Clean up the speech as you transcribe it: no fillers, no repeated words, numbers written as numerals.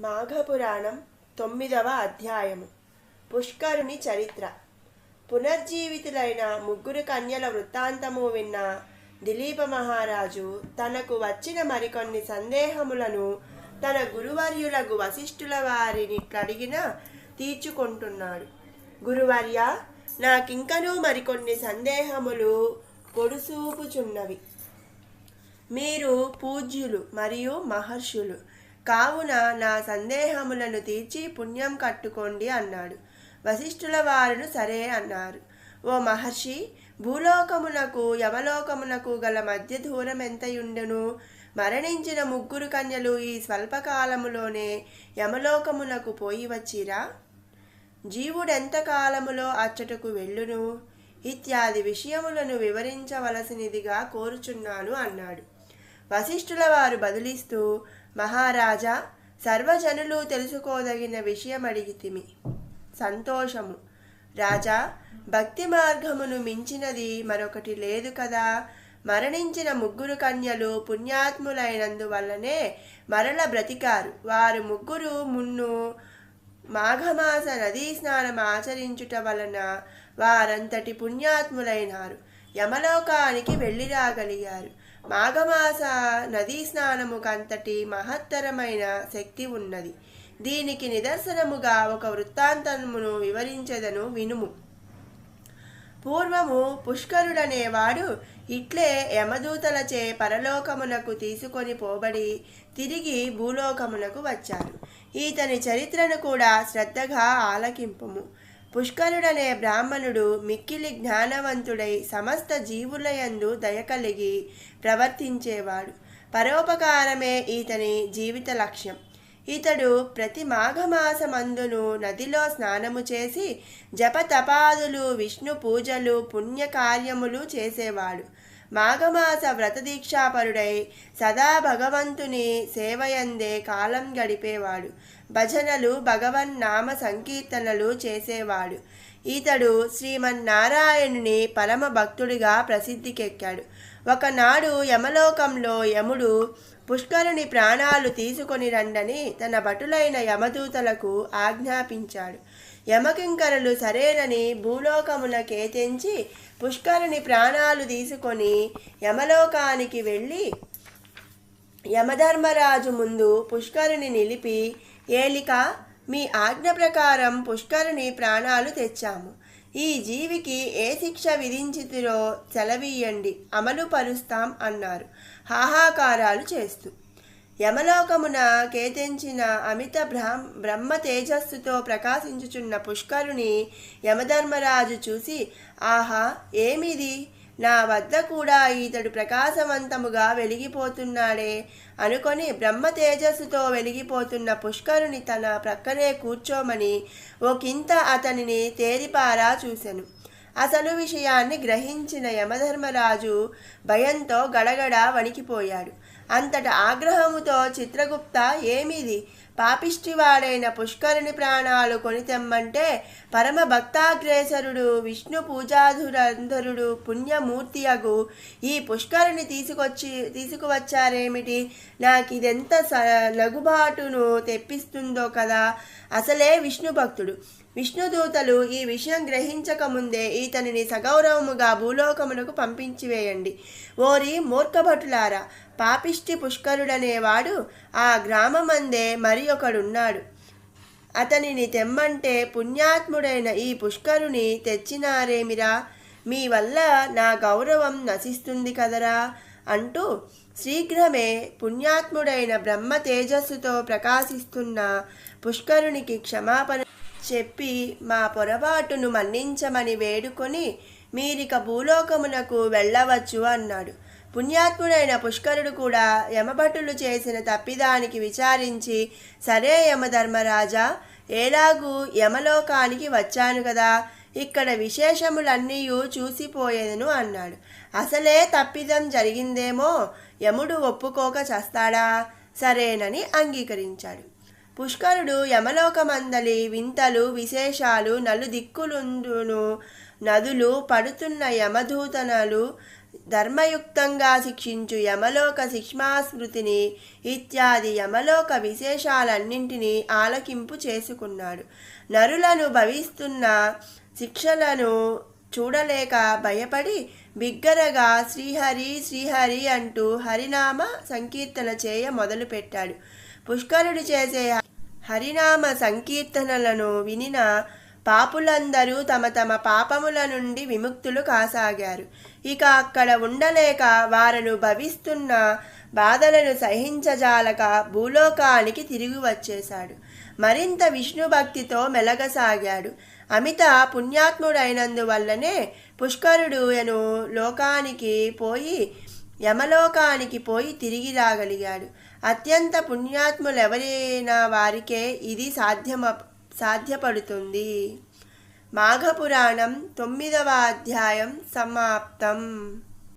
మాఘపురాణం 9వ అధ్యాయము. పుష్కరుని చరిత్ర. పునర్జీవితులైన ముగ్గురు కన్యల వృత్తాంతము విన్న దిలీప మహారాజు తనకు వచ్చిన మరికొన్ని సందేహములను తన గురువర్యులకు వశిష్ఠుల వారిని కడిగిన తీర్చుకుంటున్నాడు. గురువర్య, నాకింకనూ మరికొన్ని సందేహములు పొడుసూపుచున్నవి. మీరు పూజ్యులు మరియు మహర్షులు కావున నా సందేహములను తీర్చి పుణ్యం కట్టుకోండి అన్నాడు. వశిష్ఠుల వారును సరే అన్నారు. ఓ మహర్షి, భూలోకమునకు యమలోకమునకు గల మధ్య దూరం ఎంతయుండును? మరణించిన ముగ్గురు కన్యలు ఈ స్వల్పకాలములోనే యమలోకమునకు పోయి వచ్చిరా? జీవుడెంత కాలములో అచ్చటకు వెళ్ళును? ఇత్యాది విషయములను వివరించవలసినదిగా కోరుచున్నాను అన్నాడు. వశిష్ఠుల వారు బదులిస్తూ, మహారాజా, సర్వజనులు తెలుసుకోదగిన విషయం అడిగితిమి. సంతోషము. రాజా, భక్తి మార్గమును మించినది మరొకటి లేదు కదా. మరణించిన ముగ్గురు కన్యలు పుణ్యాత్ములైనందువల్లనే మరల బ్రతికారు. వారు ముగ్గురు మున్ను మాఘమాస నదీ స్నానం ఆచరించుట వలన వారంతటి పుణ్యాత్ములైనారు. యమలోకానికి వెళ్ళి రాగలిగారు. మాఘమాస నదీ స్నానముకంతటి మహత్తరమైన శక్తి ఉన్నది. దీనికి నిదర్శనముగా ఒక వృత్తాంతమును వివరించెదను, వినుము. పూర్వము పుష్కరుడనేవాడు ఇట్లే యమదూతలచే పరలోకమునకు తీసుకొని పోబడి తిరిగి భూలోకమునకు వచ్చారు. ఈతని చరిత్రను కూడా శ్రద్ధగా ఆలకింపుము. పుష్కరుడనే బ్రాహ్మణుడు మిక్కిలి జ్ఞానవంతుడై సమస్త జీవులయందు దయ కలిగి ప్రవర్తించేవాడు. పరోపకారమే ఈతని జీవిత లక్ష్యం. ఇతడు ప్రతి మాఘమాసమందును నదిలో స్నానము చేసి జపతపాదులు, విష్ణు పూజలు, పుణ్యకార్యములు చేసేవాడు. మాఘమాస వ్రతదీక్షాపరుడై సదా భగవంతుని సేవయందే కాలం గడిపేవాడు. భజనలు, భగవన్నామ సంకీర్తనలు చేసేవాడు. ఈతడు శ్రీమన్నారాయణుని పరమ భక్తుడిగా ప్రసిద్ధికెక్కాడు. ఒకనాడు యమలోకంలో యముడు పుష్కరుని ప్రాణాలు తీసుకొని రండని తన భటులైన యమదూతలకు ఆజ్ఞాపించాడు. యమకింకరులు సరేనని భూలోకమునకేతెంచి పుష్కరుని ప్రాణాలు తీసుకొని యమలోకానికి వెళ్ళి యమధర్మరాజు ముందు పుష్కరుని నిలిపి, ఏలిక, మీ ఆజ్ఞ ప్రకారం పుష్కరుని ప్రాణాలు తెచ్చాము. ఈ జీవికి ఏ శిక్ష విధించితిరో సెలవీయండి, అమలు పరుస్తాం అన్నారు హాహాకారాలు చేస్తూ. యమలోకమున కేతించిన అమిత బ్రహ్మ తేజస్సుతో ప్రకాశించుచున్న పుష్కరుని యమధర్మరాజు చూసి, ఆహా, ఏమిది? నా వద్ద కూడా ఈతడు ప్రకాశవంతముగా వెలిగిపోతున్నాడే అనుకొని బ్రహ్మ తేజస్సుతో వెలిగిపోతున్న పుష్కరుని తన ప్రక్కనే కూర్చోమని ఒకంత అతనిని తేరిపారా చూసెను. అసలు విషయాన్ని గ్రహించిన యమధర్మరాజు భయంతో గడగడ వణికిపోయాడు. అంతట ఆగ్రహముతో చిత్రగుప్త, ఏమిది? పాపిష్టివాడైన పుష్కరుని ప్రాణాలు కొని తెమ్మంటే పరమ భక్తాగ్రేసరుడు, విష్ణు పూజాధురంధరుడు, పుణ్యమూర్తియగు ఈ పుష్కరుని తీసుకువచ్చారేమిటి? నాకిదెంత లగుబాటును తెప్పిస్తుందో కదా. అసలే విష్ణు భక్తుడు. విష్ణుదూతలు ఈ విషయం గ్రహించకముందే ఈతనిని సగౌరవముగా భూలోకమునకు పంపించివేయండి. ఓరి మూర్ఖభటులారా, పాపిష్టి పుష్కరుడనేవాడు ఆ గ్రామమందే మరి ఒకడున్నాడు. అతనిని తెమ్మంటే పుణ్యాత్ముడైన ఈ పుష్కరుని తెచ్చినారేమిరా? మీ వల్ల నా గౌరవం నశిస్తుంది కదరా అంటూ శీఘ్రమే పుణ్యాత్ముడైన బ్రహ్మ తేజస్సుతో ప్రకాశిస్తున్న పుష్కరునికి క్షమాపణ చెప్పి మా పొరపాటును మన్నించమని వేడుకొని మీరిక భూలోకమునకు వెళ్ళవచ్చు అన్నాడు. పుణ్యాత్ముడైన పుష్కరుడు కూడా యమభటులు చేసిన తప్పిదానికి విచారించి, సరే యమధర్మరాజా, ఎలాగూ యమలోకానికి వచ్చాను కదా, ఇక్కడ విశేషములన్నీ చూసిపోయేదను అన్నాడు. అసలే తప్పిదం జరిగిందేమో, యముడు ఒప్పుకోక చస్తాడా? సరేనని అంగీకరించాడు. పుష్కరుడు యమలోకమందలి వింతలు విశేషాలు నలుదిక్కులుండును, నదులు, పడుతున్న యమదూతనలు, ధర్మయుక్తంగా శిక్షించు యమలోక శిక్షాస్మృతిని ఇత్యాది యమలోక విశేషాలన్నింటినీ ఆలకింపు చేసుకున్నాడు. నరులను భవిస్తున్న శిక్షలను చూడలేక భయపడి బిగ్గరగా శ్రీహరి శ్రీహరి అంటూ హరినామ సంకీర్తన చేయ మొదలుపెట్టాడు. పుష్కరుడు చేసే హరినామ సంకీర్తనలను వినిన పాపులందరూ తమ తమ పాపముల నుండి విముక్తులు కాసాగారు. ఇక అక్కడ ఉండలేక వారను భవిస్తున్న బాధలను సహించజాలక భూలోకానికి తిరిగి వచ్చేశాడు. మరింత విష్ణు భక్తితో మెలగసాగాడు. అమిత పుణ్యాత్ముడైనందువల్లనే పుష్కరుడు యమలోకానికి పోయి తిరిగి రాగలిగాడు. అత్యంత పుణ్యాత్ములెవరైనా వారికే ఇది సాధ్యపడుతుంది. మాఘపురాణం 9వ అధ్యాయం సమాప్తం.